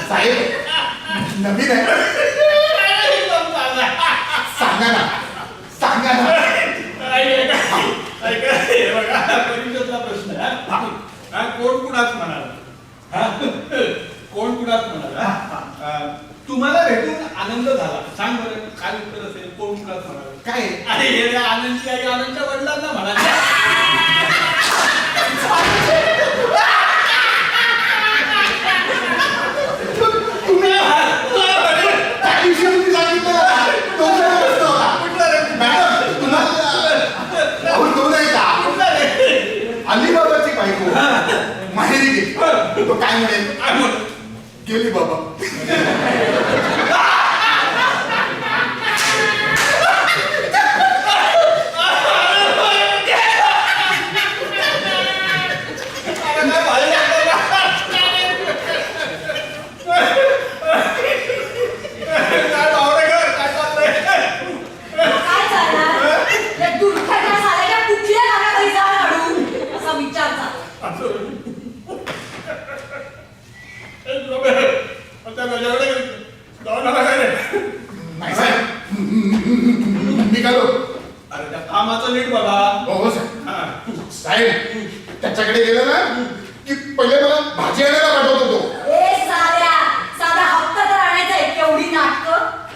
साहेब नवीन आहे. सांगा ना सांगा ना. परिषदचा प्रश्न कोण कुणाच म्हणाला कोण कुणाच म्हणाला. तुम्हाला भेटून आनंद झाला. सांग बरं काय उत्तर असेल. कोण कुणाच म्हणाला. काय अरे आनंदची आई आनंदच्या वडिलांना म्हणाले. अलिबाबाची बायको माहेरी गेली. तो काय म्हणेल. गेली बाबा. कामाचं नीट बघा. हो साहेब त्याच्याकडे गेलं ना की पहिले मला भाजी आणायला पाठवत होतो. साधा हप्ता तर आणायचा आहे. केवढी नाटक.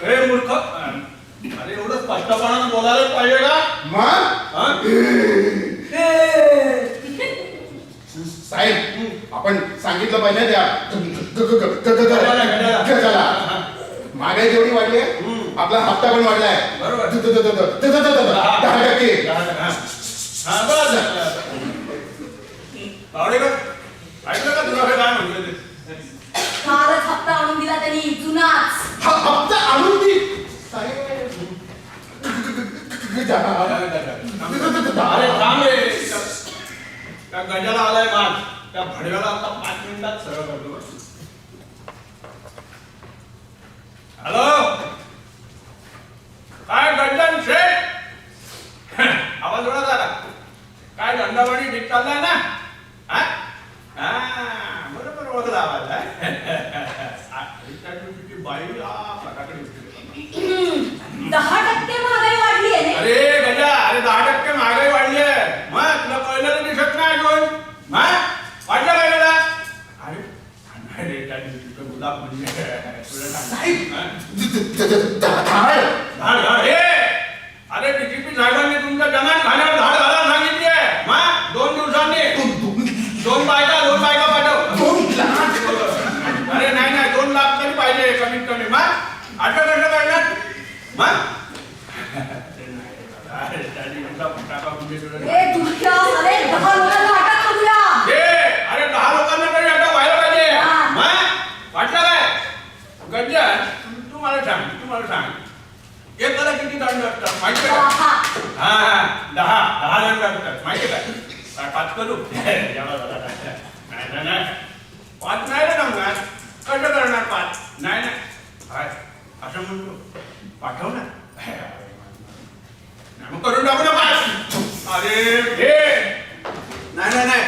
हे मूर्ख. अरे एवढं स्पष्टपणानं बोलायला पाहिजे का. मग साहेब आपण सांगितलं पाहिजे त्या गजाला. महागाई जेवढी वाढली आहे आपला हप्ता पण वाढलाय. बरोबर. 10%. ऐकलं का तुला काय म्हणलं ते. कालच हप्ता आणून दिला त्यांनी. जुनाच हप्ता आणून दे. अरे थांब रे. त्या गजाला आलाय मान. त्या भडव्याला आता 5 मिनिटात सरळ करतो. हॅलो काय गंजन शेठ. आवाज जोरात आला. काय धंदावाडी ठीक चाललाय ना. बरोबर ओळखला आवाज आहे. बाई फटाकडे 10% महागाई वाढली आहे. अरे गजा अरे 10% महागाई वाढली आहे. मग तुला पहिलं दिसत नाही अजून. वाढलं काय त्याला. अरे गुलाब म्हणजे अरे डीजीपी साहेबांनी तुमच्या जनात खाण्यावर धाड घालायला सांगितली आहे. मग 2 दिवसांनी 2 बायका पाठव. 2 लाख. अरे नाही 2 लाख तरी पाहिजे कमीत कमी. मग आठ कसं करणार. मग ए दुष्टा साले 10 लोकांना अटक करूया. अरे 10 लोकांना तरी अटक व्हायला पाहिजे. मग वाटलं काय. गंजा तू मला सांग एकाला किती दंड असतात माहिती का. 10 दंड असतात माहिती काय. 5 करू. नाही 5 नाही रे जमणार. कसं करणार 5. नाही असं म्हणतो पाठव ना. मग करून टाकू ना 5. अरे नाही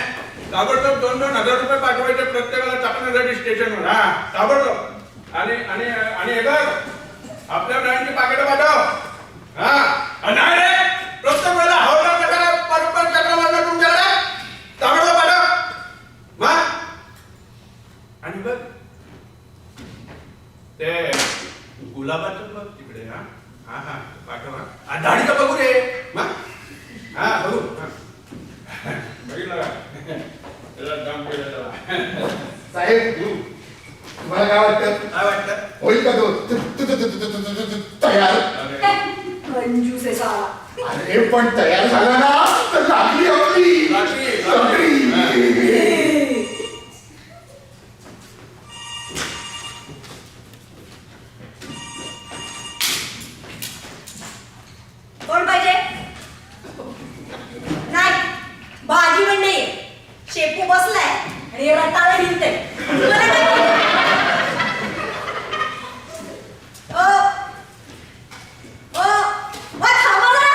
ताबडतोब 2-2 हजार रुपये पाठवायचे प्रत्येकाला टाकण्यासाठी स्टेशनवर. ताबडतोब. आणि हे कर आपल्या ब्रँडची पाकिटं पाठव. नाही रे प्रत्येक वेळेला हवला प्रकार परस्पर चक्रवाला तुमच्याकडे. ताबडतोब पाठव. आणि बघ ते गुलाबाचं बघ तिकडे. पाठव. दाढीचं बघू रे. बघू बघितलं का. साहेब तुम्हाला काय वाटतं होईल का तो तयार. कंजूस आहे साला. अरे पण तयार झाला ना तर लागली आपली. कोण पाहिजे. नाही भाजी पण नाही. शेपू बसलाय आणि रताळे हिंडते. थांबा जरा.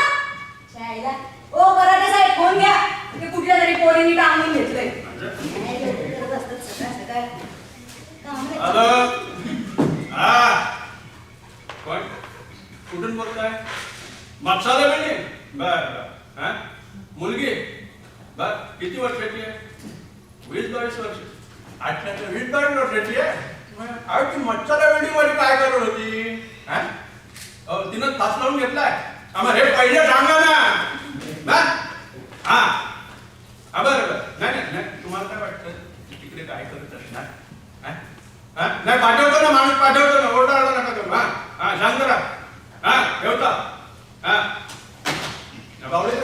ओ मराठे साहेब फोन घ्या. ते कुठल्या तरी पोरीने टांगून घेतलंय. हॅलो हा कोण कुठून बोलताय मत्साला बिल्डिंग बर बर हा मुलगी बर किती वर्षाची आहे 20-22 वर्ष 20-22 वर्षाची आहे अरे ती मत्साला बिल्डिंग मध्ये काय करत होती हा तिनं तास लावून घेतलाय आम्हाला हे पहिले सांगा ना हा हा बरं नाही नाही नाही तुम्हाला काय वाटतं तिकडे काय करत असणार नाही पाठवतो ना माणूस पाठवतो ना ओरडा नका करू हा हा शांत राहा हा ठेवता हा बावळे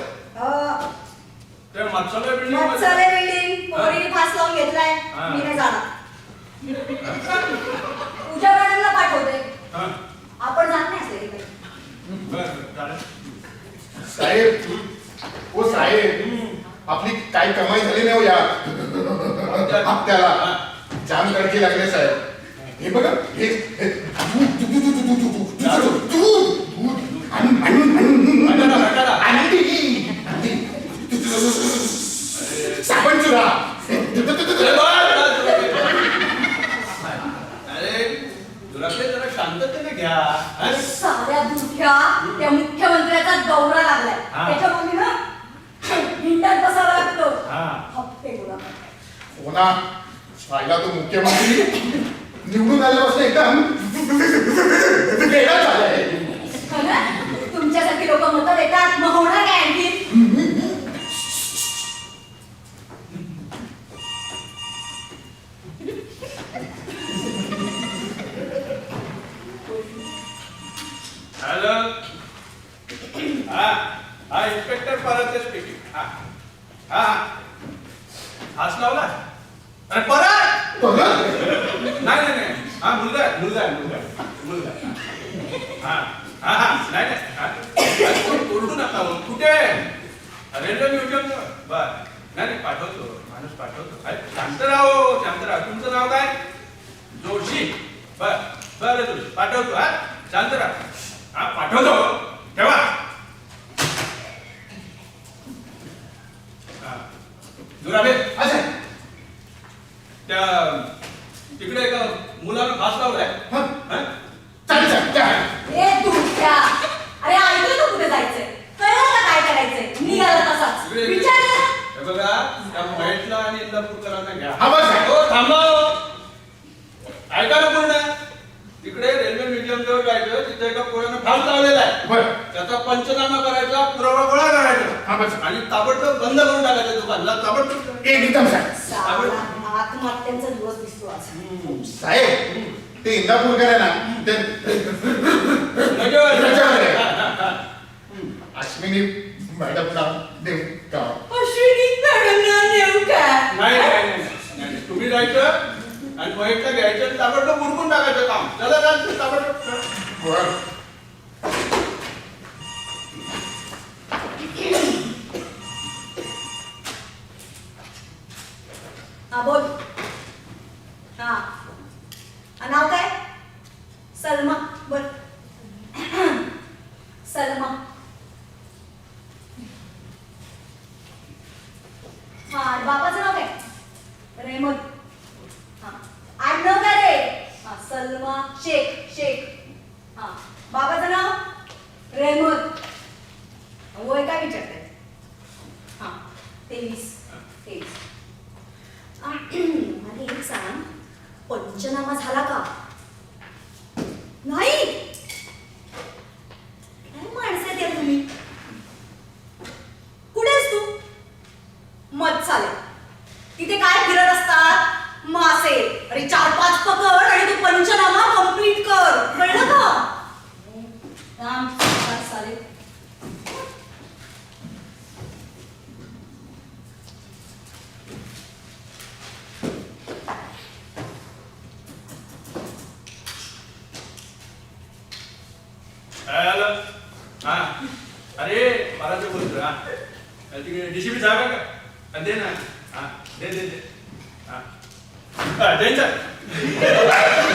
ते मत्सालय बिल्डिंग मत्सालय बिल्डिंग पोरीने फास लावून घेतलाय हा. मी नाही जाणार पूजा मॅडमला पाठवते हा आपण जात नाही असले तिकडे बरं चालेल साहेब ओ साहेब आपली काय कमाई झाली नाही हो या हप्त्याला जाम कडकी लागले साहेब हे बघा हे साबण चुरा अरे तुला ते जरा शांततेने घ्या साऱ्या दुख्या त्या मुख्यमंत्र्याचा दौरा लागलाय हा. त्याच्यामुळे ना हिंडात बसावा लागतो हा. हप्ते गोळा हो ना राहिला तो मुख्यमंत्री निवडून आल्यापासून एकदम वेगळा झालाय तुमच्यासारखी लोक मतं देतात मग होणार काय आणखी हॅलो हा हा इन्स्पेक्टर परत स्पीकिंग हा हा हाच लावला अरे परत नाही नाही नाही हा मुलगा आहे, मुलगा आहे, मुलगा आहे, मुलगा आहे. हा हा हा नाही नाही ओरडू नका हो. कुठे रेल्वे म्युझियम बर नाही नाही पाठवतो माणूस पाठवतो अरे शांत राहो शांत राहा तुमचं नाव काय जोशी बर बरं जोशी पाठवतो हा शांत राहा हा पाठवतो ठेवा दुराबे अच्छा त्या तिकडे एका मुलानं फास लावलाय हं? हं? चालेल साहेब त्या ए दुख्या अरे ऐकलं तू कुठे जायचंय कळलं का काय करायचंय निघाला तसाच इकडे- विचारलं हे बघा त्या महेशला आणि इंदापूरकरांना घ्या हा, बस साहेब. हो थांबा हो. ऐका ना पूर्ण तिकडे रेल्वे म्युझियम जवळ जायचं तिथे एका पोरानं फास लावलेला आहे बरं त्याचा पंचनामा करायचा पुरावा गोळा करायचा हा बस आणि ताबडतोब बंद करून टाकायचं दुकानला ताबडतोब एकदम साहेब साला आत्महत्यांचा दिवस दिसतो आज साहेब ते इंदापूरकर आहे ना ते नजर. अश्विनी मॅडमला देऊ का अश्विनी मॅडमना देऊ का नाही नाही नाही, नाही तुम्ही जायचं आणि महेशला घ्यायचं आणि ताबडतोब उरकून टाकायचं काम चला जायचं ताबडतोब बरं हा बोल हा नाव काय सलमा बोल सलमा हा आणि बापाचं नाव काय रेहमत हा आडनाव काय रे हा सलमा शेख शेख हा बाबाचं नाव रेहमत वय काय विचारताय हा 23 मला एक सांग पंचनामा झाला का नाही काय माणसं आहेत यार तुम्ही कुठे आहेस तू मत चालेल तिथे काय फिरत असतात मासे अरे 4-5 पकड आणि तू पंचनामा कंप्लीट कर कळलं का राम चालेल हॅलो हा अरे मला ते बोलतो हा तिकडे डीसीपी साहेब आहे का दे ना हा दे दे दे हा जैन साहेब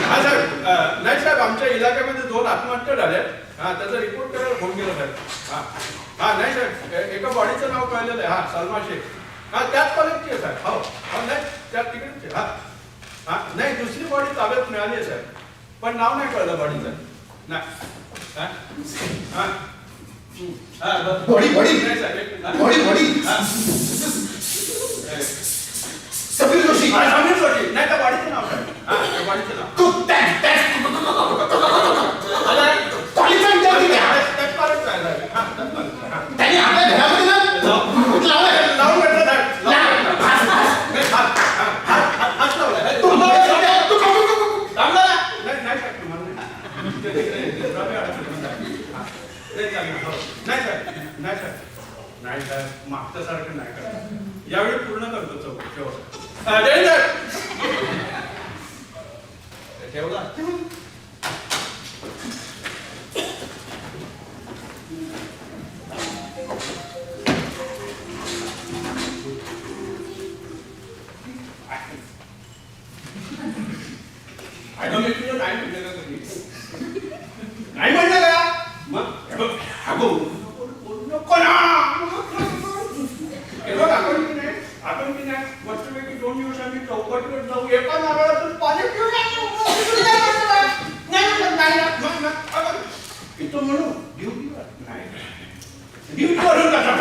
हा साहेब नाही साहेब आमच्या इलाक्यामध्ये 2 आत्महत्या झाल्या हा त्याचा रिपोर्ट करायला फोन केला साहेब हा हा नाही साहेब एका बॉडीचं नाव कळलेलं आहे हा सलमा शेख हा त्याच कॉलेजची आहे साहेब हो हो नाही त्या तिकडेच आहे हा हा नाही दुसरी बॉडी ताब्यात पण नाव नाही कळलं बॉडीचं. नाही. हा? हा? हा, बरं. बॉडी बॉडी नाही साहेब. हा? बॉडी बॉडी हा? समीर जोशी हा, समीर जोशी. नाही तर बॉडीचं नाव काय? हा, त्या बॉडीचं नाव. तू त्या कॉलेजचा विद्यार्थी त्या त्यात पालक काय झालं? हा, त्यात पालक. हा. त्यांनी आपल्या घरामध्ये ना भूत लावलंय. लावून घेतलं साहेब. लावून घेतलं. नाही, हात लावलाय. तू थांबला ना? नाही साहेब, तुम्हाला नाही. ते तिकडे रवी अडकलं साहेब. हा. नाही चालणार. हो. नाही साहेब. नाही साहेब, मागच्या सारखं नाही करत. यावेळी पूर्ण करतो शेवट. जय साहेब. ठेवला. मी तुझं नाही म्हणलं का कधी? नाही म्हणलं का? मग बोलू नको ना. हे बघ, आपण की नाही मस्तपैकी 2 दिवस आम्ही चौकटीवर जाऊ. एका नारळातून पाणी पिऊन इथं म्हणू ड्युटीवर ड्युटीवरून कसा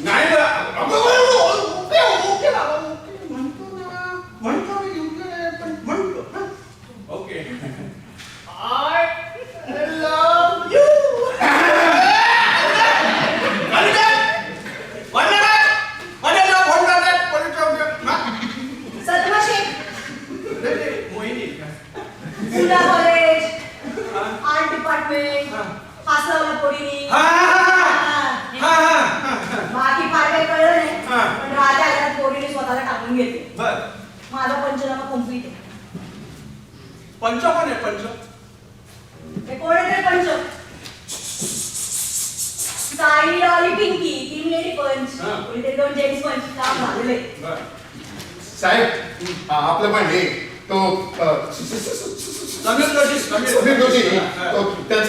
नाही म्हणतो मी ड्युटीवर पण म्हणतो. ओके. I love you. पुन्हा कॉलेज आर्ट डिपार्टमेंट हासवला पोरीनी बाकी फार काही कळलं नाही पण राजा आल्यात पोरीने स्वतःला टाकून घेतले. माझा पंचनामा कंप्लीट आहे. पंच कोण आहे? पंच हे कोण आहे ते पंच? साई लॉली पिंकी 3 लेडी पंच कोणीतरी 2 जेंट्स पंच काम झालेले. साहेब आपलं पण हे तो समीर जोशी तो त्याच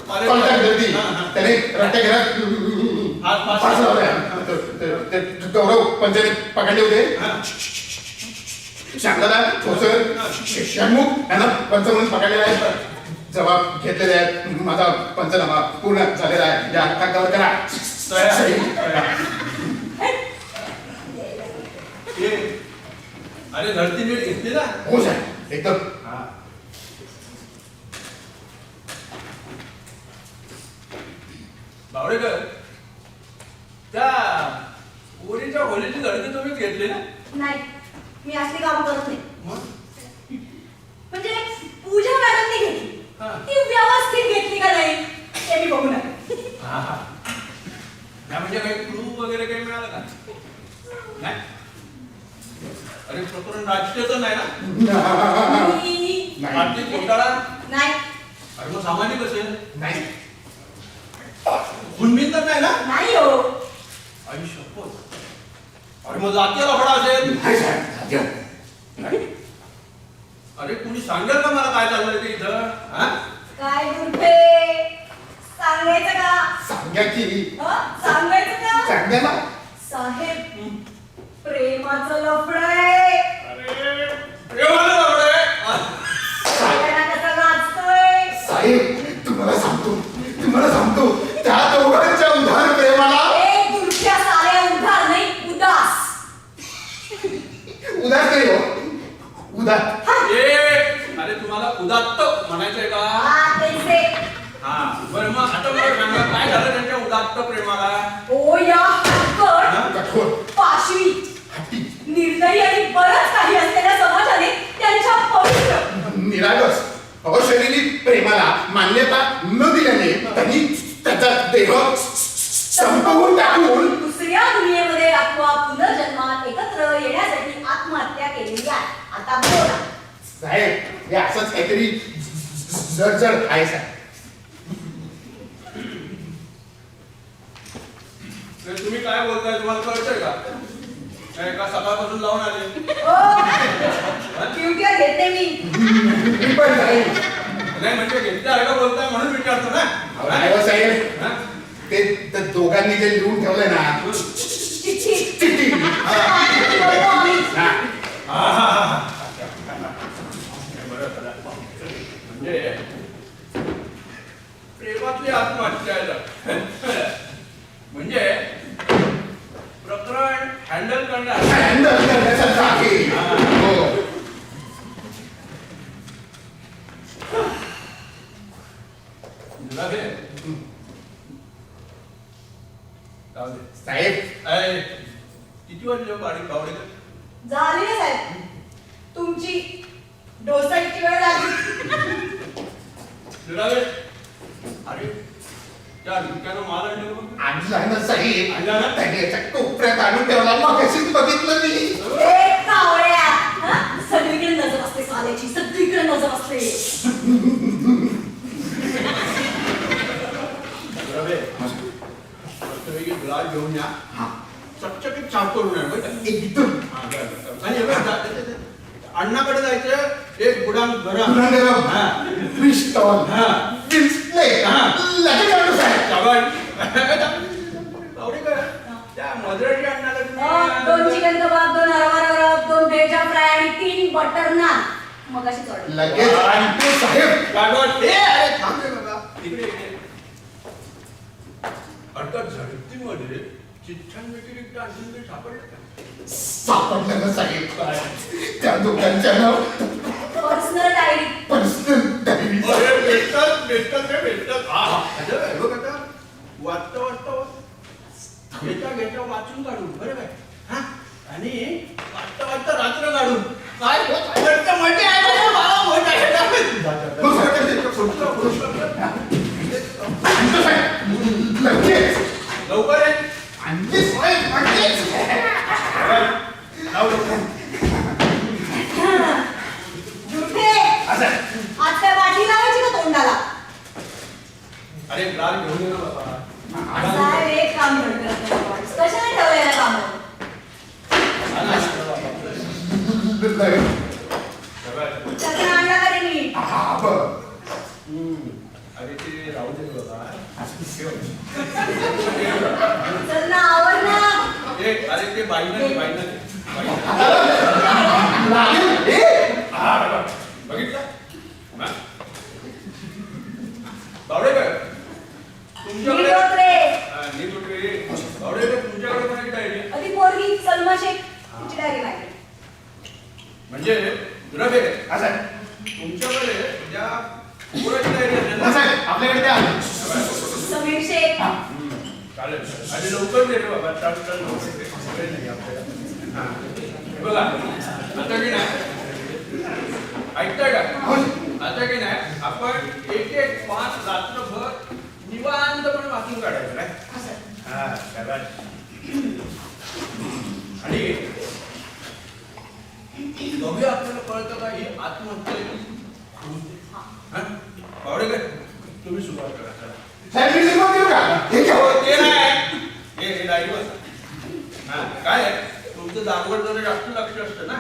कॉन्टॅक्ट होती त्याने रट्ट्या घरात फास लावल्या. ते गौरव पंचाने पकडले होते. शांतता ठोसर षण्मुख यांना पंच म्हणून पकडलेला आहे. जबाब घेतलेले आहेत. माझा पंचनामा पूर्ण झालेला आहे. या कागदावर करा. अरे धरती नीट घेतली ना? हो साहेब एकदम. बावडेकर, त्या पोरीच्या होलीची धडकी तुम्हीच घेतली ना? नाही मी असली काम करत नाही. म्हणजे पूजा मॅडमने घेतली ती व्यवस्थित घेतली का नाही ते मी बघू नये. म्हणजे काही क्लू वगैरे काही मिळालं का? नाही. अरे प्रकरण राजकीय तर नाही ना? आर्थिक घोटाळा नाही. अरे मग सामाजिक असेल? नाही. हुंडीन तर नाही ना? नाही हो. आई शपथ. अरे मग जातीय लफडा असेल? नाही साहेब. अरे कुणी सांगेल का मला काय चाललंय ते इथं? काय गुरफे सांगायचं का? सांगा की सांगायचं का? सांगा ना साहेब प्रेमाचं लफडं आहे. अरे प्रेमाचं लफडं आहे? सगळ्यांना कसं गाजतोय. साहेब तुम्हाला सांगतो त्या दोघांच्या उधार प्रेमाला एक गुरफ्या साऱ्या उधार नाही उदास. उदास नाही हो उदास. अरे तुम्हाला उदात्त म्हणायचंय का? कैसे? बरं मग आता मला सांगा काय झालं त्यांच्या उदात्त प्रेमाला? ओ या हटकट कठोर पाशवी हट्टी निर्दयी आणि बरंच काही असलेल्या समाजाने त्यांच्या पवित्र निरागस अशरीरी प्रेमाला मान्यता न दिल्याने त्यांनी त्याचा देह संपवून टाकून दुसऱ्या दुनियेमध्ये अथवा पुनर्जन्मात एकत्र येण्यासाठी आत्महत्या केलेली आहे. आता बोला साहेब हे असंच काहीतरी जड आहे साहेब. तुम्ही काय बोलताय? तुम्हाला कळतंय का? काय का सकाळपासून लावून आले? ड्युटीवर घेते मी पण साहेब नाही म्हणजे घेतल्या का बोलताय म्हणून विचारतो ना. नाही हो साहेब ते दोघांनी जे लिहून ठेवलंय ना चिठ्ठी चिठ्ठी आम्ही हा. हँडल करणार हँडल करण्यासारखं आहे. हो. गुलाबे. जाऊ दे. साहेब अय, किती वाजले गाडी पावडे झाली ना साहेब तुमची डोसाची वेळ लागली. गुलाबे. अरे त्या दुकानं माल आणलं बघ. आणला ना साहेब. आणला ना? त्याने याच्या कोपऱ्यात आणून ठेवला मग कशीच बघितलं मी. ए कावळ्या हा? सगळीकडे नजर असते साल्याची सगळीकडे नजर असते. गुलाबे. मस्तपैकी ग्लास घेऊन या. हा. चकचकीत साफ करून या बरं का? एकदम हा, बरं. आणि हे बघ, अण्णाकडे जायचं एक गुडाम गरम गरम. हा. Fish stall. हा. डिस्प्ले. हा. लगेच आणतो साहेब. पावडे काय त्या मद्रासी अण्णाला दोन चिकन कबाब 2 हरभरा कबाब 2 भेजा फ्राय आणि 3 बटर नान मग अशी चढ. लगेच आणतो साहेब. कागद हे अरे थांब रे बाबा इकडे इकडे अडकत झडतीमध्ये चिठ्ठ्यांव्यतिरिक्त आणखी काही सापडलं का? सापडलं ना साहेब. त्या दोघांच्या नाव पर्सनल डायरी. Personal diary. अरे भेटतात रे भेटतात. हा हा हे बघ आता वाचता घेता वाचून काढून बरं काय हा आणि वाचता रात्र काढून काय घट्ट मोठे आहे बरं, मला मोठे आहे. हो, साहेब. आणतो साहेब. लगेच. लवकर आहे. आणते साहेब. लगेच. लाव लवकर. झुठे असं. आज काय बाटली लावायची का तोंडाला? अरे ग्लास घेऊन ये ना बाबा. साहेब एक काम करतो कशाला ठेवलेलं काम चक्र आणला का त्यांनी? हा, बरं. अरे ते राहू दे बाबा. चल ना आवर ना. अरे ते बाईनं लागेल. ए, बघितलं बावडे काय तुमच्याकडे नीट होत रे. नीट होत रे. बावडे काय तुमच्याकडे पण एक डायरी ती पोरगी सलमा शेख तिची डायरी माहिती. म्हणजे दुराबे असं आहे. तुमच्याकडे ज्या पोराची डायरी असेल असं ना? आहे. आपल्याकडे द्या. समीर शेख चालेल आणि लवकर दे रे बाबा. चल लवकर दे. वेळ नाही आपल्याला. हा. हे बघा आता की नाही ऐकताय का हो. आता की नाही आपण एक 5 रात्रभर निवांतपणे वाचून काढायचं काय हा करा. आणि बघूया आपल्याला कळतं का ही आत्महत्या आहे. बावडे काय तुम्ही सुरुवात करा चला. साहेब, मी सुरुवात करू का? हे घ्या. हो, ते नाही हे डायरी वाचा. हा काय आहे, तुमचं जागवड जरा जास्त लक्ष असतं ना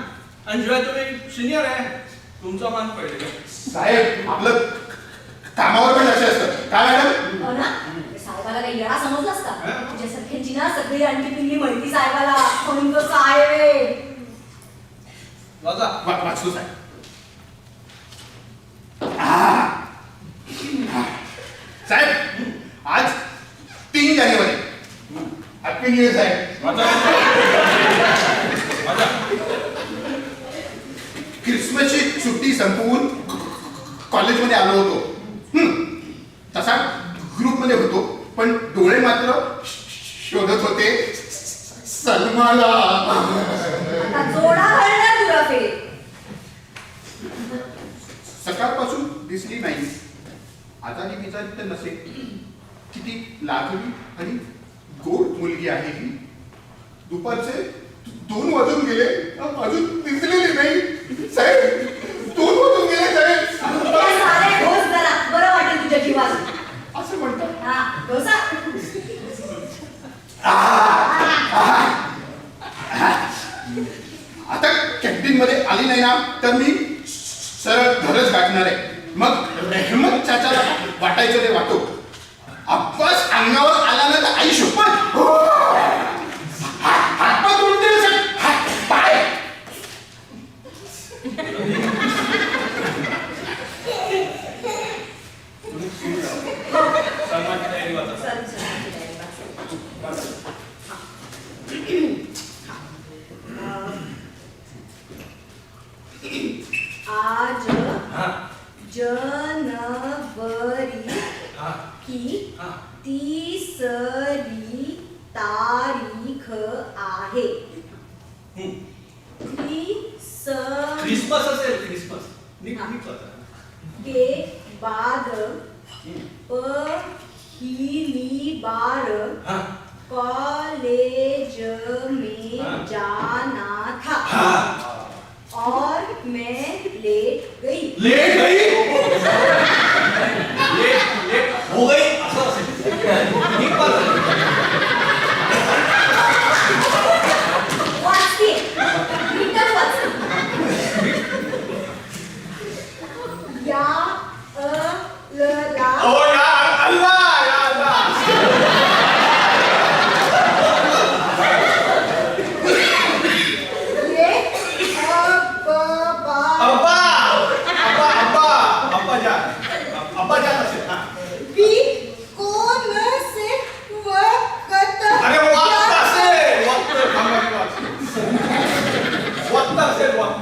आणि शिवाय तुम्ही सिनियर आहे तुमचा मान पडले. साहेब, आपलं कामावर पण लक्ष असतं. काय मॅडम? हो ना साहेबाला काही येडा समजलास का? हा. तुझ्यासारख्यांची ना सगळी आणखी पिल्ली माहिती साहेबाला म्हणून तो साहेब. वाचा. वाचतो साहेब. आ. साहेब, आज 3 जानेवारी. हॅपी न्यू इयर साहेब. वाचा. वाचा. क्रिसमसची सुट्टी संपवून कॉलेजमध्ये आलो होतो. तसा ग्रुपमध्ये होतो पण डोळे मात्र शोधत होते सलमाला. आता जोडा घालणार दुराफे. सकाळपासून दिसली नाही. आजारी बिजारी तर नसेल. किती लाजली आणि गोड मुलगी आहे ही. दुपारचे 2 वाजून गेले अजून दिसलेली नाही. साहेब 2 वाजून गेले साहेब. हे सारे ढोस जरा बरं वाटेल तुझ्या जीवाला. असं म्हणतात. हा डोसा. आता कॅन्टीन मध्ये आली नाही ना तर मी सरळ घरच गाठणार आहे. मग रेहमत चाचाला वाटायचं ते वाटो. अब्बास अंगावर आला ना तर आई शपथ हातपाय तोडते सर. पाय. सलमानची डायरी वाचा. चल, चल, चल, चल. जनवरी की 30री तारीख आहे. क्रिसमस असेल क्रिसमस के बाद पहली बार कॉलेज में जाना था और मैं लेट गई. लेट हो गई असं असेल. ठीक बात. वाचते नीटच वाचते. या ओ या अल्लाह या अल्लाह. ये अब्बा जान असेल. भी कौन से वक्त अरे वक्त असेल वक्त.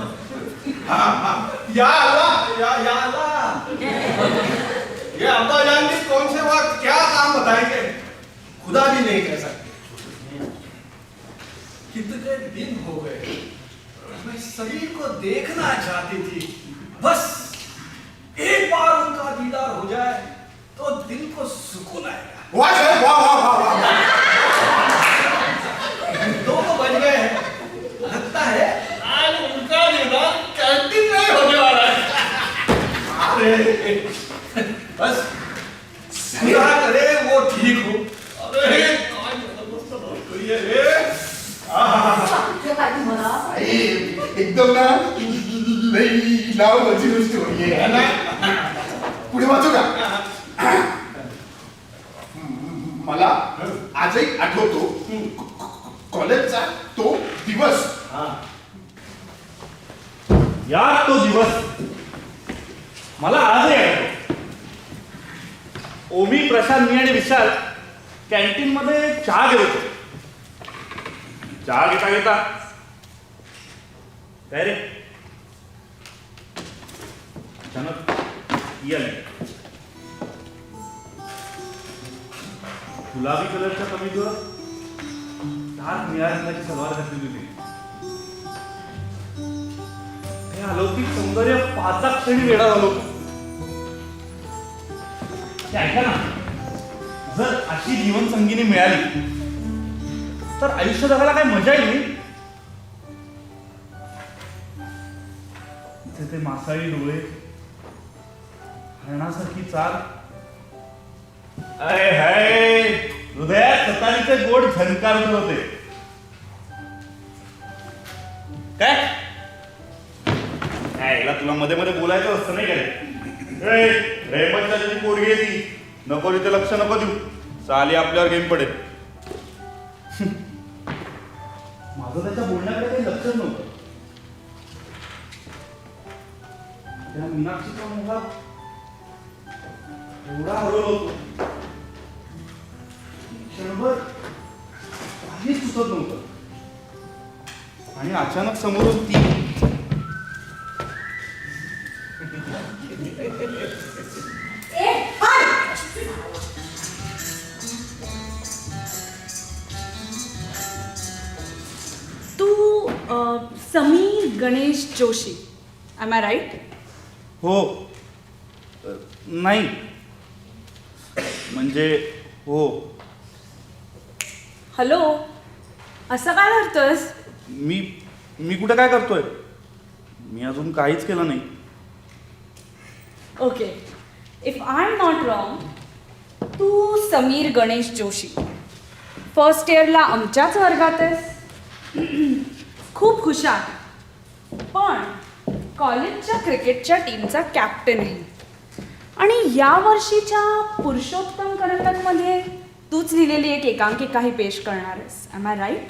या अल्लाह या अल्लाह. ये अब्बा जान भी कौन से वक्त क्या काम बताएंगे खुदा भी नहीं कह सकते. कितने दिन हो गए मैं सभी को देखना चाहती थी. बस एक बार उनका दीदार हो जाए तो दिल को सुकून आएगा. वाह वाह वाह वाह. 2 तो बज गए हैं. लगता है आज उनका दीदार कैंटीन में होने वाला है. अरे बस खुदा करे वो ठीक हो. अरे एकदम ना लई लाव मची गोष्ट होईये. पुढे वाचू का? मला आजही आठवतो कॉलेजचा तो दिवस. यार तो दिवस मला आजही आठवतो. ओमी, प्रशांत, मी आणि विशाल कॅन्टीन मध्ये चहा घेत होतो. चहा घेता घेता काय रे अचानक ती आली. गुलाबी कलरच्या कमीजवर डार्क निळ्या रंगाची सलवार घातलेली होती. हे अलौकिक सौंदर्य पाहता क्षणी वेडा झालो होतो. ते ऐका ना, जर अशी जीवनसंगिनी मिळाली तर आयुष्य जगायला काय मजा येईल. तिथे ते मासाळी डोळे, हरणासारखी चाल, अरे हाय हृदयात सतारीचे गोड झणकारत होते. काय याला तुला मध्ये मध्ये बोलायचं असतं नाही काय? रेहमतच्या त्याची पोरगी आहे ती. नको तिथे लक्ष नको देऊ. चाली आपल्यावर गेम पडेल. माझं त्याच्या बोलण्याकडे काही लक्षच नव्हतं. त्या मीनाक्षीचा मुलगा एवढा हरवलो होतो, क्षणभर काहीच सुचत नव्हतं. आणि अचानक समोरून ती तू Sameer Ganesh Joshi, am I right? हो नाही म्हणजे हो. हॅलो, असं काय करतोस? मी कुठे काय करतोय? मी अजून काहीच केलं नाही. Okay, if I am not wrong, तू समीर गणेश जोशी फर्स्ट इयरला आमच्याच वर्गात आहेस. खूप हुशार, पण कॉलेजच्या क्रिकेटच्या टीमचा कॅप्टन आहे. आणि या वर्षीच्या पुरुषोत्तम करंडकमध्ये तूच लिहिलेली एक एकांकिकाही पेश करणार आहेस. Am I right?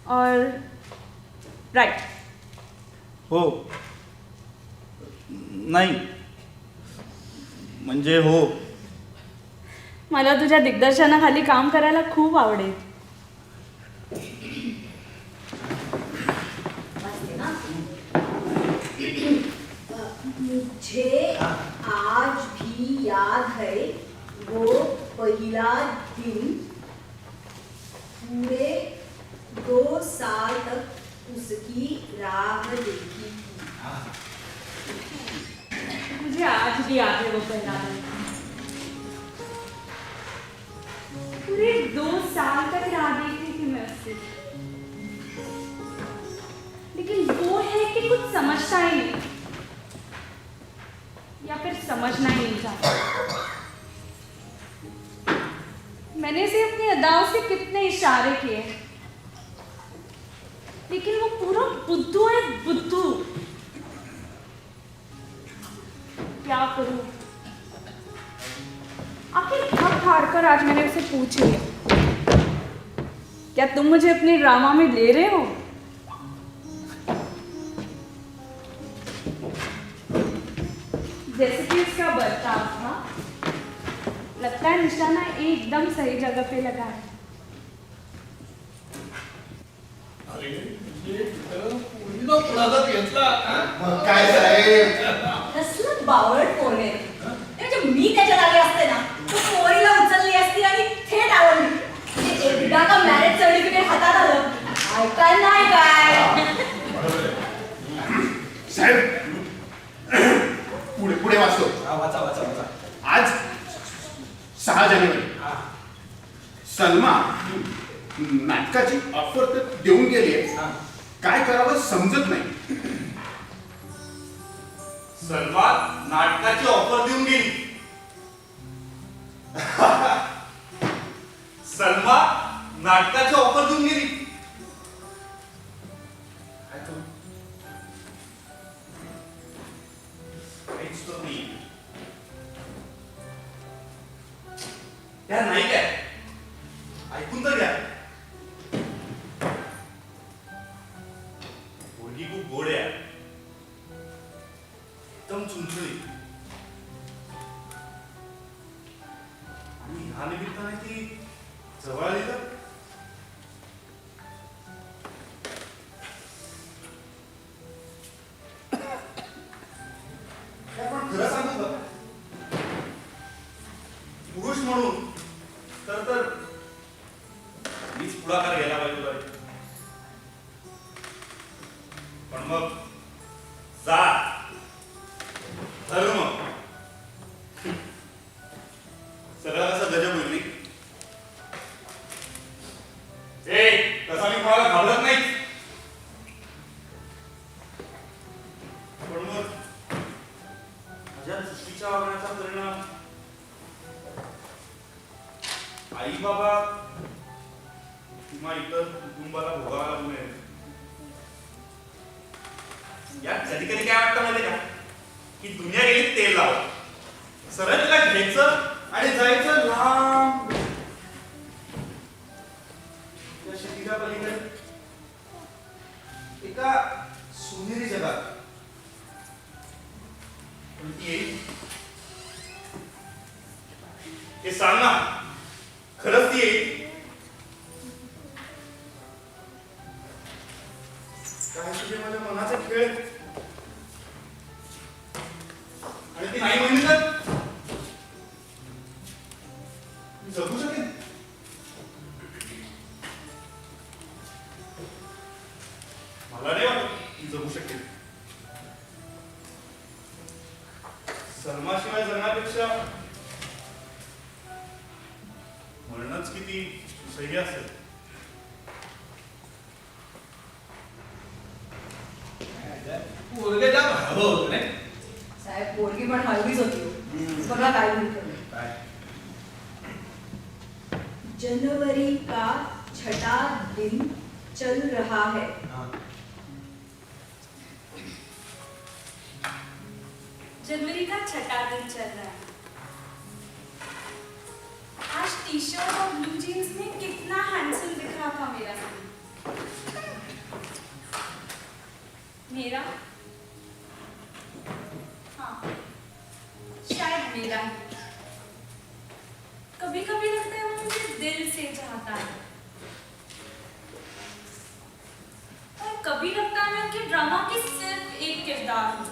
Or right? हो नाही म्हणजे हो. मला तुझ्या दिग्दर्शनाखाली काम करायला खूप आवडेल. मुझे साल तक उसकी राह देखी। मुझे आज भी याद है वो पहला दिन। पूरे 2 साल तक राह देखी थी मैं उससे, लेकिन वो है कि कुछ समझता ही नहीं, या फिर समझना ही नहीं चाहता। मैंने इसे अपनी अदाओं से कितने इशारे किए, लेकिन वो पूरा बुद्धू है, बुद्धू। क्या करूं? आखिर थक हार कर आज मैंने उसे पूछ लिया, क्या तुम मुझे अपने ड्रामा में ले रहे हो? जैसे कि उसका बर्ताव था, लगता है निशाना एकदम सही जगह पे लगा है। अरे म्हणजे पोरीनं पुढाकार घेतला हा? मग काय साहेब, कसलं बावळट पोर आहे. म्हणजे मी त्याच्या जागी असते ना, तो पोरीला उचलली असती आणि थेट आवडली. म्हणजे एकदा का मॅरेज सर्टिफिकेट हातात आलं, ऐकाय नाही काय. साहेब पुढे पुढे वाचतो. वाचा वाचा वाचा. आज 6 जानेवारी सलमा नाटकाची ऑफर तर देऊन गेली आहे, काय करावं समजत नाही. सलमा नाटकाची ऑफर देऊन गेली. सलमा नाटकाची ऑफर देऊन गेली. काय करू? काहीच तर नाही. या नाही काय, ऐकून तर घ्या. मुलगी खूप गोड आहे, एकदम चुनचुणी, आणि ह्या निमित्ताने ती जवळ आली तर पण खरं सांगू का, पुरुष म्हणून तर मीच पुढाकार घ्यायला पाहिजे होता रे. पण मग जात, धर्म सगळं कसं गजब होईल. तसा मी कोणाला घाबरत नाही, पण मग माझ्या चुकीच्या वागण्याचा परिणाम आई बाबा किंवा इतर कुटुंबाला भोगावा लागू नये. यात कधी कधी काय वाटतं माहिती का, की दुनिया गेली तेल लावा, सरळ तिला घ्यायचं आणि जायचं लांब त्या शेतीच्या पलीकडे एका सोनेरी जगात. पण ती येईल हे सांग ना, खरंच ती येईल? काय तुझे माझ्या मनाचे खेळ, आणि ती नाही म्हणली तर मी जगू शकेन? मला नाही वाटत मी जगू शकेन. सलमाशिवाय जगण्यापेक्षा मरणच किती सही असेल. पोरगे जाम हवं होतं नाही. साहेब पोरगी पण हळवीच होती. बघा काय लिहिलं. जनवरी का छठा दिन चल रहा है. जनवरी का छठा दिन चल रहा है. आज टी शर्ट और ब्लू जीन्स में कितना हैंडसम दिख रहा था मेरा स्किन. मेरा, हाँ शायद मेरा ही. कभी कभी लगता है वो मुझे दिल से चाहता है, और कभी लगता है मैं उनके ड्रामा की सिर्फ एक किरदार हूँ.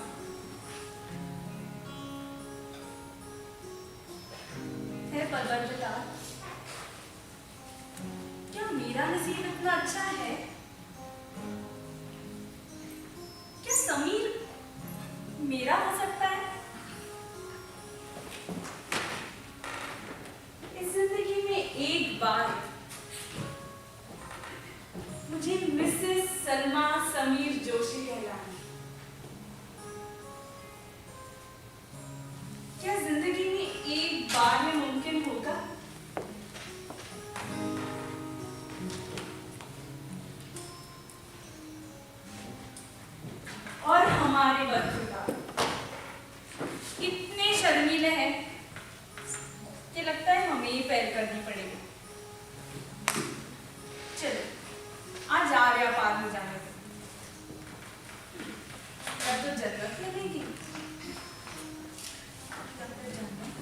है परवरदिगार, क्या मेरा नसीब इतना अच्छा है मुझे मिसेस सलमा समीर जोशी कहलाना है। क्या जिंदगी में एक बार में मुमकिन होगा? और हमारे बच्चों इतने शर्मीले हैं कि लगता है हमें ही पैर करनी पड़ेगी। चलो आज आर्या पार में जाने दो, तब तो जन्नत मिलेगी। तब तो जन्नत।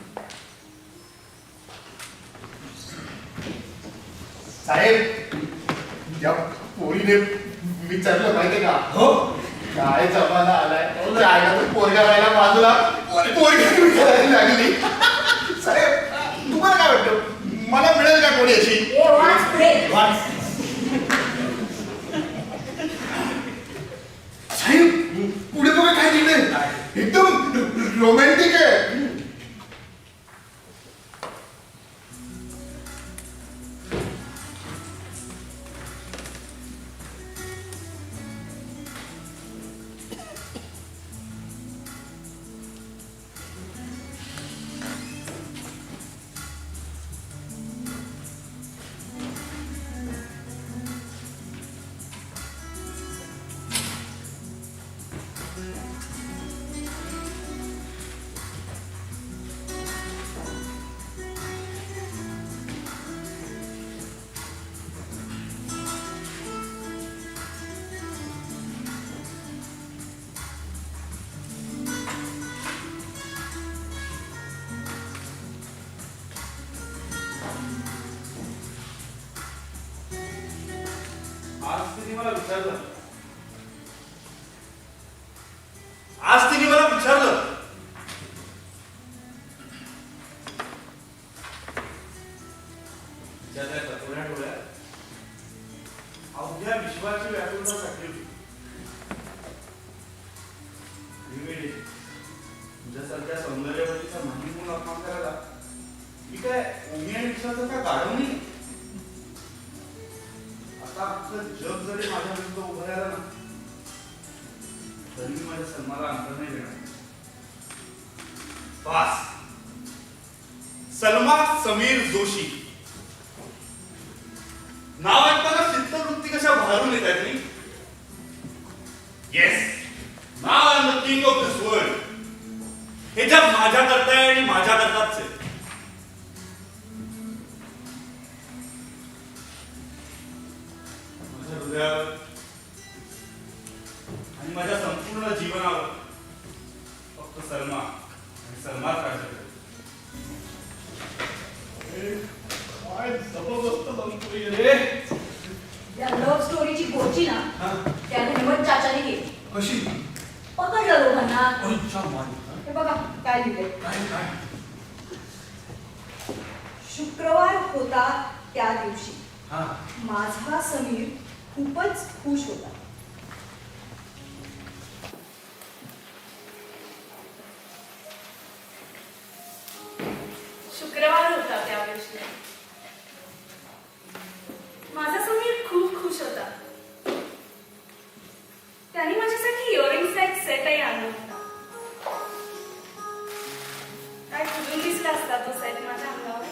साहेब त्या पोरीने विचारलं माहितीये का? हो काय जमाना आलाय जायला तर पोरगा राहिला बाजूला पोरगी विचारायला लागली. साहेब तुम्हाला काय वाटतं मला मिळेल का कोणी अशी? ए वाच पुढे. साहेब पुढे बघा काय लिहिलंय एकदम रोमॅन्टिक आहे. आज तिने मला विचारलं ज्याच्या तत्वज्ञान डोळ्यात अवघ्या विश्वाची व्याकुलता साठली होती. तुझ्यासारख्या सौंदर्यवतीचा माहिती म्हणून अपमान करायला मी काय ओमी आणि विश्वाचं का गाढव नाही. आता अख्खं जग जरी माझ्या विरुद्ध उभं राहिलं ना तरी मी माझ्या सन्मानाला अंतर नाही देणार. बस सलमा समीर जोशी नाव ऐकताना चित्तवृत्ती कशा भारून येत आहेत. Yes now I am the king of this world. हे जग माझ्या करता आहे आणि माझ्या करताच आहे. माझ्या हृदयावर आणि माझ्या संपूर्ण जीवनावर फक्त सलमा आणि सलमाच राज्य करेल. काय जबरदस्त बनतोय रे. या लव्ह स्टोरीची गोची ना त्या हेमंत चाचाने केली. कशी पकडलं दोघांना. अच्छा मारी हे बघा काय लिहिलंय. काय काय शुक्रवार होता त्या दिवशी हा माझा समीर खूपच खुश होता. शुक्रवार होता त्या दिवशी माझा समीर खूप खुश होता. त्याने माझ्यासाठी इयरिंगचा एक सेटही आणला होता. काय खुलून दिसला असता तो सेट माझ्या अंगावर.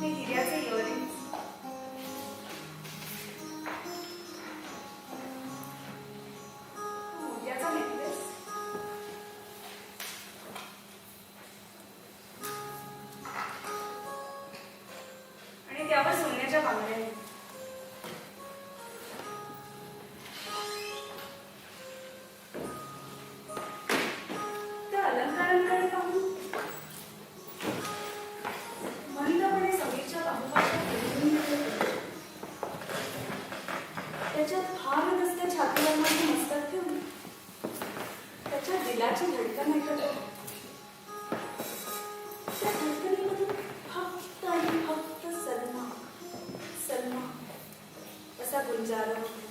ते हिऱ्याचे इयरिंग्स मोत्याचा नेकलेस आणि त्यावर सोन्याच्या बांगड्या. त्या अलंकारांकडे पाहून मंदपणे समीरच्या बाहुपासून फिरून गेले. त्याच्या फार रस्त्या छातीवर माझे मस्तक ठेवून त्याच्या दिलाची धडकन ऐकत होते. त्या धडकनीमधून फक्त आणि फक्त सलमा सलमा असा गुंजारा होता.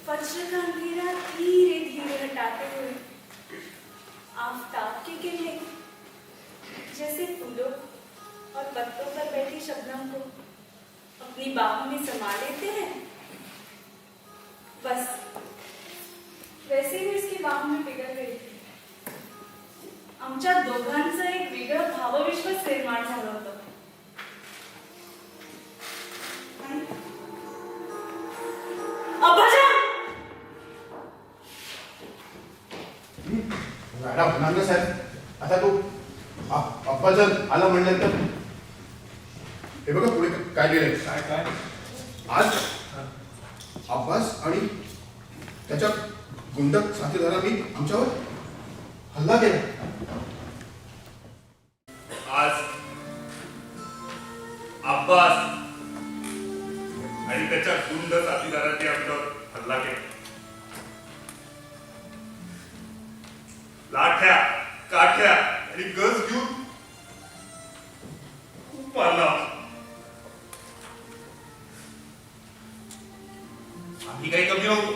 फज्र का अंधेरा धीरे धीरे हटाते हुए आफ्ताब की किरणें अपनी बाहों में समा लेते हैं, बस वैसे ही इसकी बाहों में पिघल गई थी. आमच्या दोघांचं एक वेगळं भावविश्वच निर्माण झालं होतं. अब्बाजान! राडा होणार ना साहेब. आता तो अब्बाजान आला म्हणल्यानंतर हे बघा पुढे काय लिहिलंय. काय काय आज अब्बास आणि त्याच्या गुंड साथीदारांनी आमच्यावर हल्ला केला. आज अब्बास आणि त्याच्या गुंड साथीदारांनी आमच्यावर हल्ला केला. लाठ्या, काठ्या आणि गज घेऊन खूप मारला. आम्ही काही कमी नव्हतो.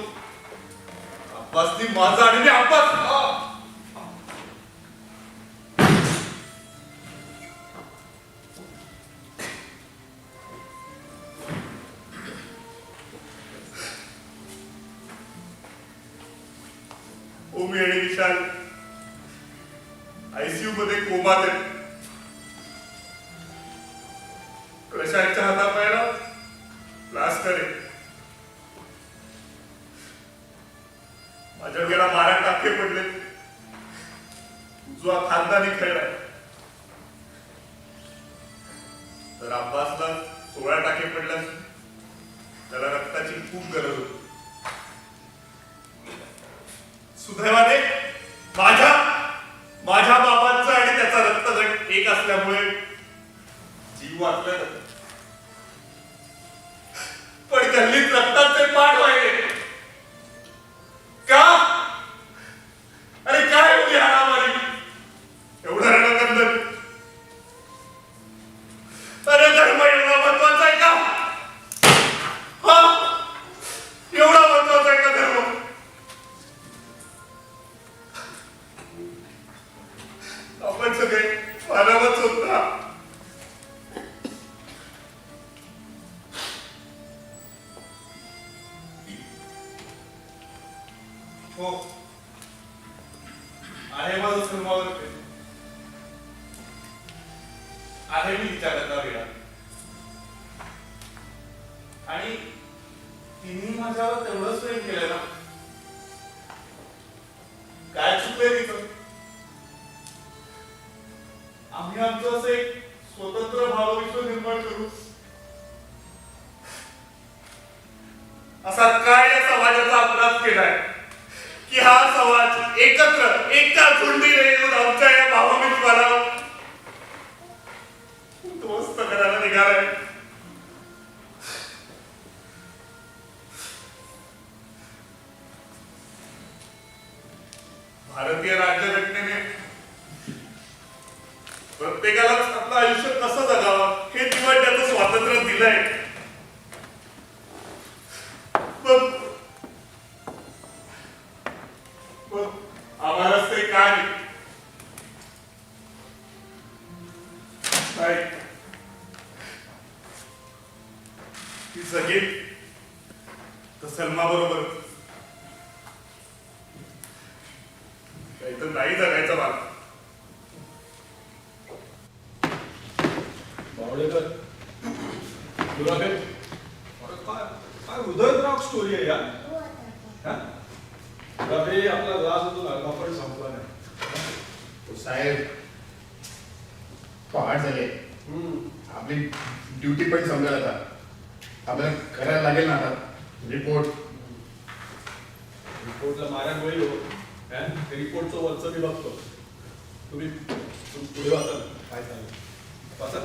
अब्बासनी माझा आणि मी अब्बास ओमी आणि विशाल आयसीयू मध्ये कोमात आहेत. प्रशांतच्या हातापायाला प्लास्टर आहे. माझ्या डोक्याला 12 टाके पडले. जो खानदानी खेळलाय. तर अब्बासला 16 टाके पडल्यास त्याला रक्ताची खूप गरज होती. सुदैवाने माझ्या बाबांचं आणि त्याचा रक्तगट एक असल्यामुळे जीव वाचला. पण गल्लीत रक्ताचे पाठ वाहिले. का? अरे काय एवढी हाणामारी, एवढं रणकंदन. अरे धर्म एवढा महत्वाचा आहे का? हा, एवढा महत्वाचा आहे का धर्म? आपण सगळे मानवच होता. हो, आहे माझं सर्वावर आहे. मी विचारता वेळा आणि तिने माझ्यावर तेवढंच प्रेम केलं ना. काय चुकलंय तिचं? आम्ही आमचं असं एक स्वतंत्र भावविश्व निर्माण करू. असा काय या समाजाचा अपराध केलाय की हा समाज एकत्र एका झुंडीने येऊन आमच्या या भावविश्वाला उद्ध्वस्त करायला निघालाय. भारतीय राज्यघटनेने प्रत्येकालाच आपलं आयुष्य कसं जगावं हे निवडण्याचं स्वातंत्र्य दिलंय. आम्हालाच ते काय ती जगेल तर सलमा बरोबर, काही तर नाही जगायचं मला. बावडेकर तुला काय काय काय हृदयद्रावक स्टोरी आहे यार. रवी आपला ग्लास होतो ना पण संपला नाही. साहेब पहाट झाले. आपली ड्युटी पण समजा आता आपल्याला करायला लागेल ना. आता रिपोर्टला मारा गोळी हो. रिपोर्टचं वरचं मी बघतो. तुम्ही पुढे वाचा काय चालेल वाचा.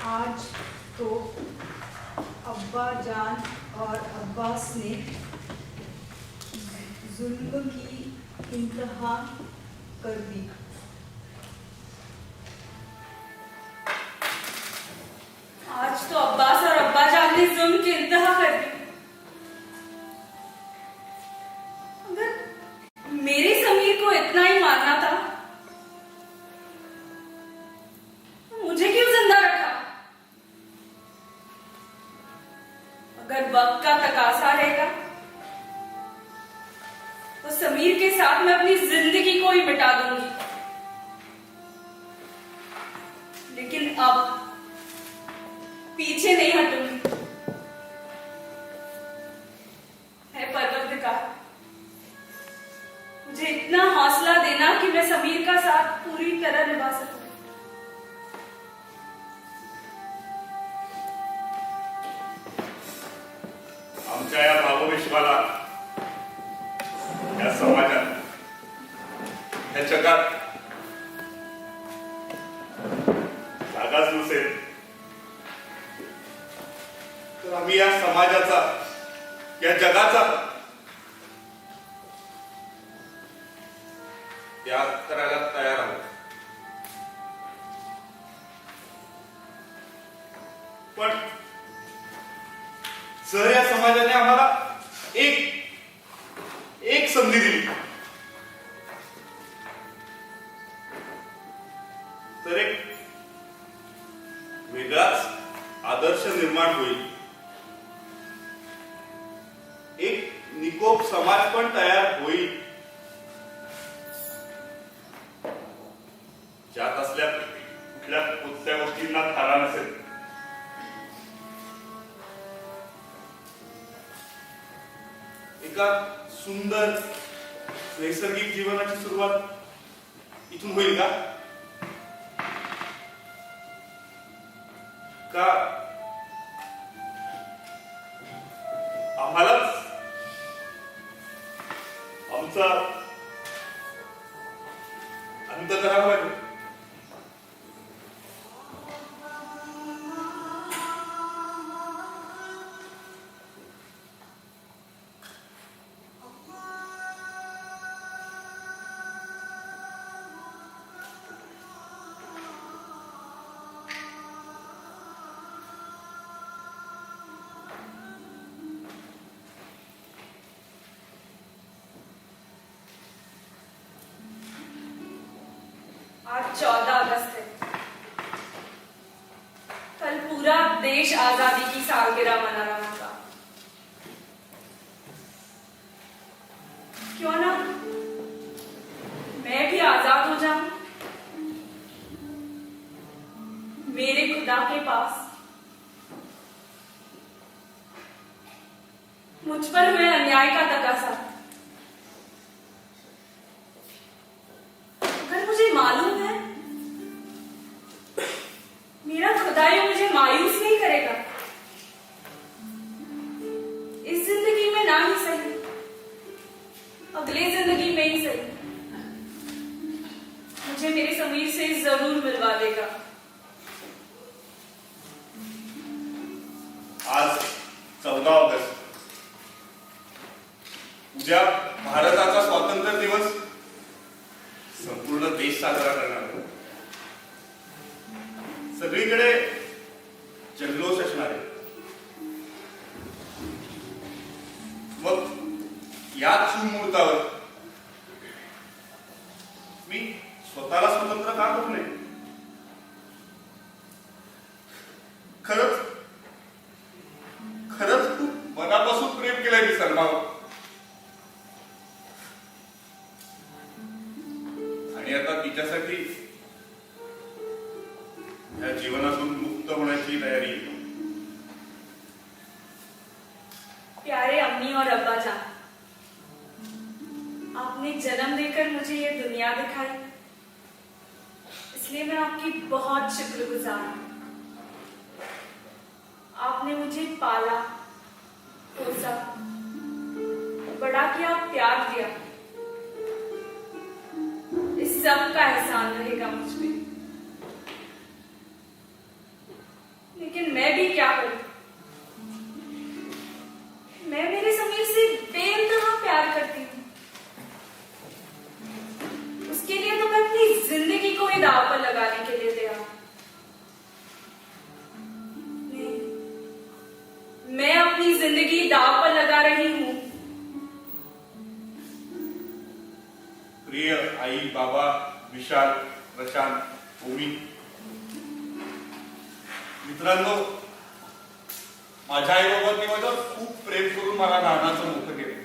आज तो अब्बा जान और अब्बास ने जुल्म की इंतहा कर दी. आज तो अब्बास और अब्बा जान ने जुल्म की इंतहा कर दी. अगर मेरे समीर को इतना ही मानना था, साथ मैं अपनी जिंदगी को ही मिटा दूंगी, लेकिन अब पीछे नहीं हटूंगी। है परवरदिगार, मुझे इतना हौसला देना कि मैं समीर का साथ पूरी तरह निभा सकूं। आमच्या या भावविश्वाला, या समाजात, या जगात जागाच नसेल तर आम्ही या समाजाचा, या जगाचा त्याग करायला तयार आहोत. पण जर या समाजाने आम्हाला एक संधी दिली तर एक वेगळाच आदर्श निर्माण होईल. एक निकोप समाज पण तयार होईल, ज्यात असल्या कुठल्या कोणत्या गोष्टींना थारा नसेल. एका सुंदर नैसर्गिक जीवनाची सुरुवात इथून होईल का? आम्हालाच आमचा अंत करावा लागेल. आज 14 अगस्त है। कल पूरा देश आजादी की सालगिरह मना रहा था। क्यों ना मैं भी आजाद हो जाऊं, मेरे खुदा के पास मुझ पर हुए अन्याय का तकाजा। अगर मुझे मालूम है मेरा खुदाई मुझे मायूस नहीं करेगा, इस जिंदगी में ना ही सही, अगले जिंदगी में ही सही, मुझे मेरे समीर से जरूर मिलवा देगा। आज 14 ऑगस्ट, उद्या भारताचा स्वातंत्र्य दिवस संपूर्ण देश साजरा करणार आहे. सगळीकडे जल्लोष असणार आहे. मग याच मुहूर्तावर मी स्वतःला स्वतंत्र का करू नये? खरंच खूप मनापासून प्रेम केलंय मी सलमावर. आणि आता तिच्यासाठी या जीवनातून मुक्त होण्याची तयारी. प्यारे अम्मी और अब्बा जान, आपने जन्म देकर मुझे ये दुनिया दिखाई, इसलिए मैं आपकी बहुत शुक्रगुजार हूं। आपने मुझे पाला, पोसा, बड़ा किया, प्यार दिया, इस सब का एहसान रहेगा मुझ पे। लेकिन मैं भी क्या करूं? मैं मेरे समीर से बेइंतहा प्यार करती हूं। उसके लिए तो मैं अपनी जिंदगी को ही दांव पर लगाने के लिए तैयार हूं। मैं अपनी जिंदगी दांव पर लगा रही हूं। प्रिय आई, बाबा, विशाल, प्रशांत, ओमी, मित्रांनो, माझ्या आई बाबांनी माझं खूप प्रेम करून मला लहानाचं मोठं केलं.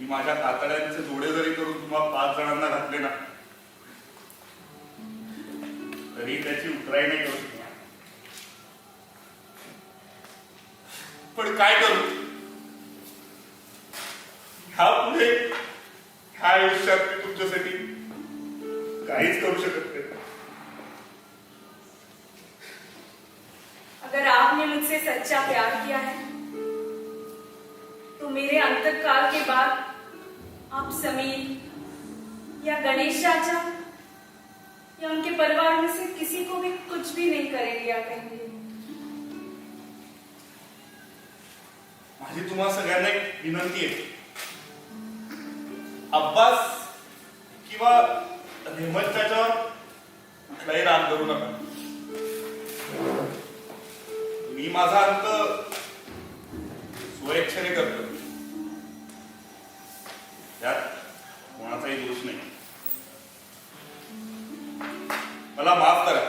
माझ्या कातड्यांचे जोडे जरी करून तुम्हा 5 जणांना घातले ना तरी त्याची उतराई नाही करू शकणार. पण काय करू, ह्या पुढे ह्या आयुष्यात मी तुमच्यासाठी काहीच करू शकत नाही. अगर आपने मुझसे सच्चा प्यार किया है तो मेरे अंतकाल के बाद आप समीर या गणेश चाचा या उनके परिवार में से किसी को भी कुछ भी नहीं करेंगे या कहेंगे. माझी तुम्हा सगळ्यांना एक विनंती आहे, अब्बास किंवा हेमंत त्याच्यावर कुठलाही राग करू नका. मी माझा अंत स्वइच्छेने करतो, त्यात कोणाचाही दोष नाही. मला माफ करा.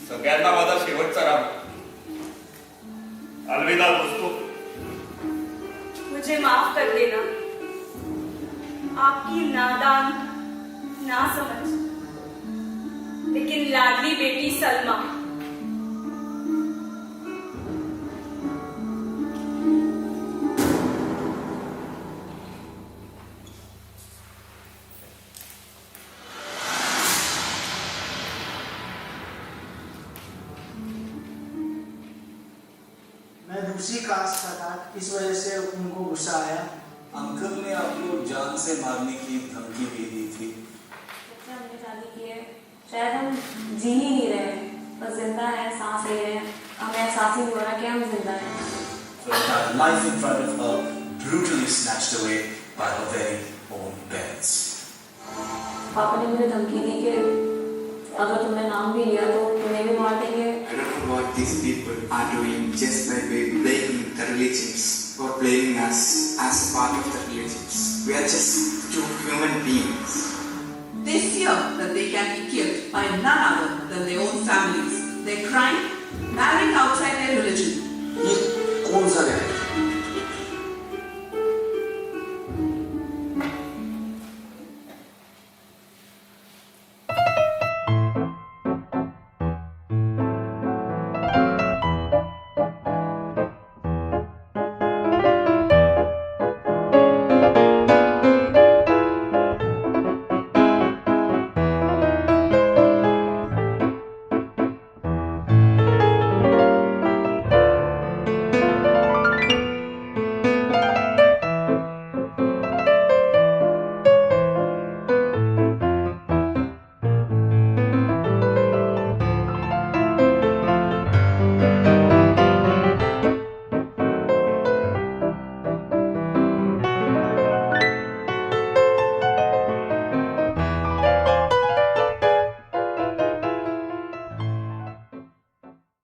सगळ्यांना माझा शेवटचा राग. अलविदा दोस्तों. मुझे माफ कर देना. आपकी नादान ना समझ लेकिन लाडली बेटी सलमा. मैं दूसरी कास्ट का था, इस वजह से उनको गुस्सा आया. अंकल ने आपको जान से मारने की धमकी भी दी थी. जब से हमने शादी की है शायद हम जी ही नहीं रहे, बस जिंदा है, सांस ले रहे हैं. हमें एहसास ही नहीं हो रहा कि हम जिंदा हैं. So that life in front of her brutally snatched away by her very own parents. पापा ने मुझे धमकी दी कि अगर तुमने नाम भी लिया तो तुम्हें भी मार देंगे. I don't know what these people are doing just by blaming the religions or blaming us as a part of the religions. We are just 2 human beings. They fear that they can be killed by none other than their own families. Their crime? Marrying outside their religion. ये कौन सा न्याय